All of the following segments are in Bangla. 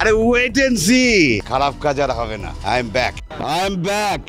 আরে ওয়েট এন্ড সি, খারাপ কাজ আর হবে না। I am back.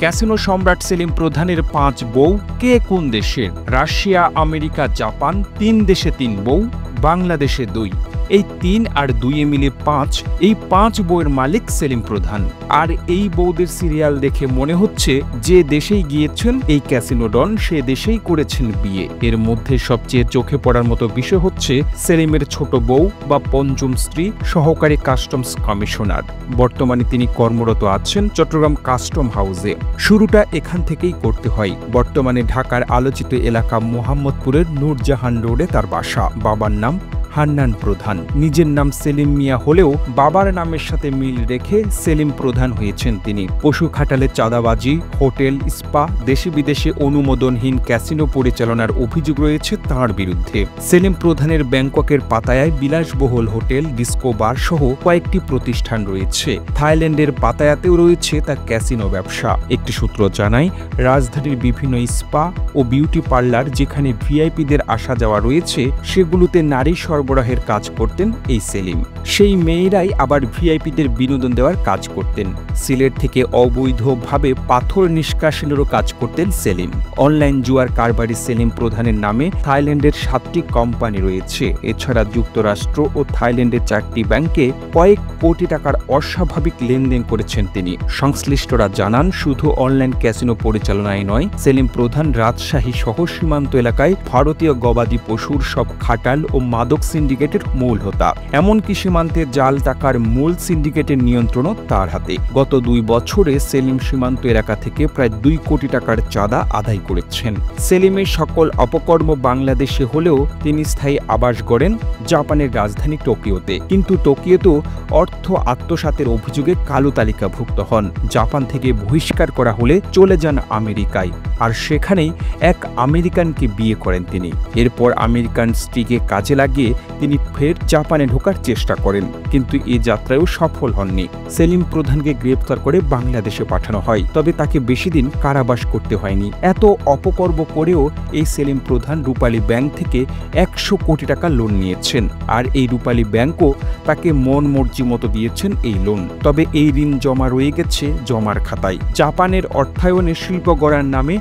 ক্যাসিনো সম্রাট সেলিম প্রধানের 5 বউ কে কোন দেশের? রাশিয়া, আমেরিকা, জাপান, 3 দেশে 3 বউ, বাংলাদেশে 2। এই 3 আর 2 মিলে 5। এই 5 বউয়ের মালিক সেলিম প্রধান। আর এই বউদের সিরিয়াল দেখে মনে হচ্ছে যে দেশেই গিয়েছেন এই ক্যাসিনো ডন, সে দেশেই করেছেন বিয়ে। এর মধ্যে সবচেয়ে চোখে পড়ার মতো বিষয় হচ্ছে সেলিমের ছোট বউ বা পঞ্চম স্ত্রী, সহকারী কাস্টমস কমিশনার। বর্তমানে তিনি কর্মরত আছেন চট্টগ্রাম কাস্টম হাউসে। শুরুটা এখান থেকেই করতে হয়। বর্তমানে ঢাকার আলোচিত এলাকা মোহাম্মদপুরের নূরজাহান রোডে তার বাসা। বাবার নাম হান্নান প্রধান। নিজের নাম সেলিম মিয়া হলেও বাবার নামের সাথে মিল রেখে সেলিম প্রধান হয়েছেন তিনি। পশু খাটালে চাঁদাবাজি, হোটেল, স্পা, দেশে বিদেশে অনুমোদনহীন ক্যাসিনো পরিচালনার অভিযোগ রয়েছে তাঁর বিরুদ্ধে। সেলিম প্রধানের ব্যাংককের পাতায়ায় বিলাসবহুল হোটেল, ডিস্কো বার সহ কয়েকটি প্রতিষ্ঠান রয়েছে। থাইল্যান্ডের পাতায়াতেও রয়েছে তার ক্যাসিনো ব্যবসা। একটি সূত্র জানায়, রাজধানীর বিভিন্ন স্পা ও বিউটি পার্লার যেখানে ভিআইপিদের আসা যাওয়া রয়েছে, সেগুলোতে নারী সরবরাহের কাজ করতেন এই সেলিম। সেই মেয়েরাই আবার ভিআইপিদের বিনোদন দেওয়ার কাজ করতেন। সিলেট থেকে অবৈধভাবে পাথর নিষ্কাশনেরও কাজ করতেন সেলিম। অনলাইন জুয়ার কারবারি সেলিম প্রধানের নামে থাইল্যান্ডের 7টি কোম্পানি রয়েছে। এছাড়া যুক্তরাষ্ট্র ও থাইল্যান্ডের 4টি ব্যাংকে কয়েক কোটি টাকার অস্বাভাবিক লেনদেন করেছেন তিনি। সংশ্লিষ্টরা জানান, শুধু অনলাইন ক্যাসিনো পরিচালনায় নয়, সেলিম প্রধান রাজশাহী সহ সীমান্ত এলাকায় ভারতীয় গবাদি পশুর সব খাটাল ও মাদক সিন্ডিকেটের মূল হোতা। এমনকি সীমান্তে জাল টাকার মূল সিন্ডিকেটের নিয়ন্ত্রণও তার হাতে। গত 2 বছরে সেলিম সীমান্ত এলাকা থেকে প্রায় 2 কোটি টাকার চাঁদা আদায় করেছেন। সেলিমের সকল অপকর্ম বাংলাদেশে হলেও তিনি স্থায়ী আবাস গড়েন জাপানের রাজধানী টোকিওতে। কিন্তু টোকিওতেও অর্থ আত্মসাতের অভিযোগে কালো তালিকাভুক্ত হন। জাপান থেকে বহিষ্কার করা হলে চলে যান আমেরিকায়, আর সেখানেই এক আমেরিকানকে বিয়ে করেন তিনি। এরপর আমেরিকান স্ত্রীকে কাজে লাগিয়ে তিনি ফের জাপানে ঢোকার চেষ্টা করেন, কিন্তু এই যাত্রায়ও সফল হননি। সেলিম প্রধানকে গ্রেপ্তার করে বাংলাদেশে পাঠানো হয়, তবে তাকে বেশি দিন কারাবাস করতে হয়নি। এত অপকর্ম করেও এই সেলিম প্রধান রূপালী ব্যাংক থেকে 100 কোটি টাকা লোন নিয়েছেন, আর এই রূপালী ব্যাংকও তাকে মন মর্জি মতো দিয়েছেন এই লোন। তবে এই ঋণ জমা রয়ে গেছে জমার খাতায়। জাপানের অর্থায়নে শিল্প গড়ার নামে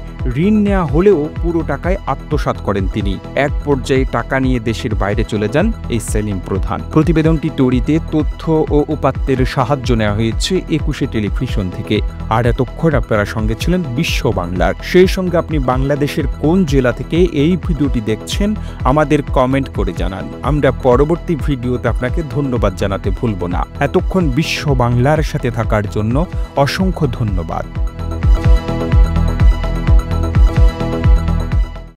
ঋণ নেওয়া হলেও পুরো টাকায় আত্মসাৎ করেন তিনি। এক পর্যায়ে টাকা নিয়ে দেশের বাইরে চলে যান এই সেলিম প্রধান। প্রতিবেদনটি তৈরিতে তথ্য ও উপাত্তের সাহায্য নেওয়া হয়েছে 21 টেলিভিশন থেকে। আর এতক্ষণ আপনারা সঙ্গে ছিলেন বিশ্ব বাংলার। সেই সঙ্গে আপনি বাংলাদেশের কোন জেলা থেকে এই ভিডিওটি দেখছেন আমাদের কমেন্ট করে জানান। আমরা পরবর্তী ভিডিওতে আপনাকে ধন্যবাদ জানাতে ভুলব না। এতক্ষণ বিশ্ব বাংলার সাথে থাকার জন্য অসংখ্য ধন্যবাদ।